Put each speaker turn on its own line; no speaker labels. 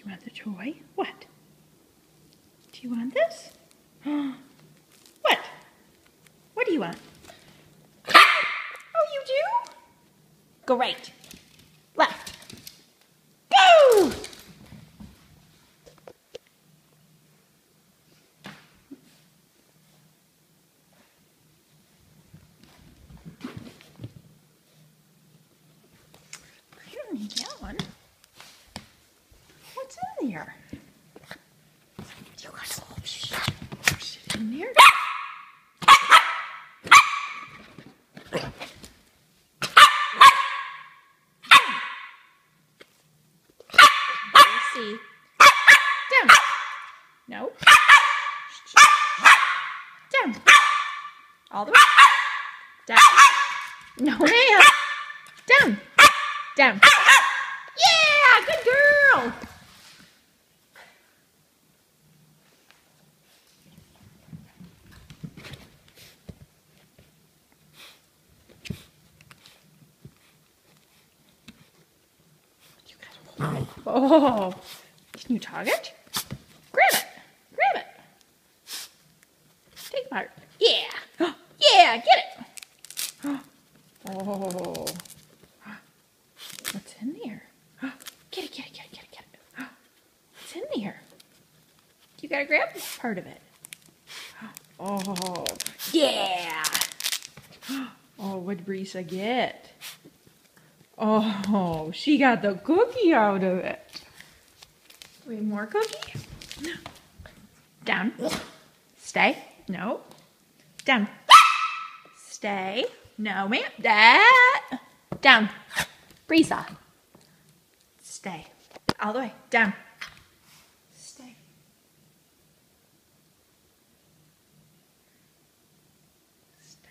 you want the toy? What? Do you want this? What? What do you want? Oh, you do? Go right. Left. Go! I don't need that one. What's in there? You got a little shit in there. See. Down. No. Down. All the way. Down. No, ma'am. Down. Down. Yeah, good girl. Oh, can you tug it? Grab it. Grab it. Take part. Yeah. Yeah, get it. Oh. What's in there? Get it, get it, get it, get it, get it. What's in there? You gotta grab this part of it. Oh, yeah. Oh, what'd Brisa get? Oh, she got the cookie out of it. Wait, more cookie? Down. Stay. No. Down. Stay. No, ma'am. That. Down. Brisa. Stay. All the way. Down. Stay. Stay.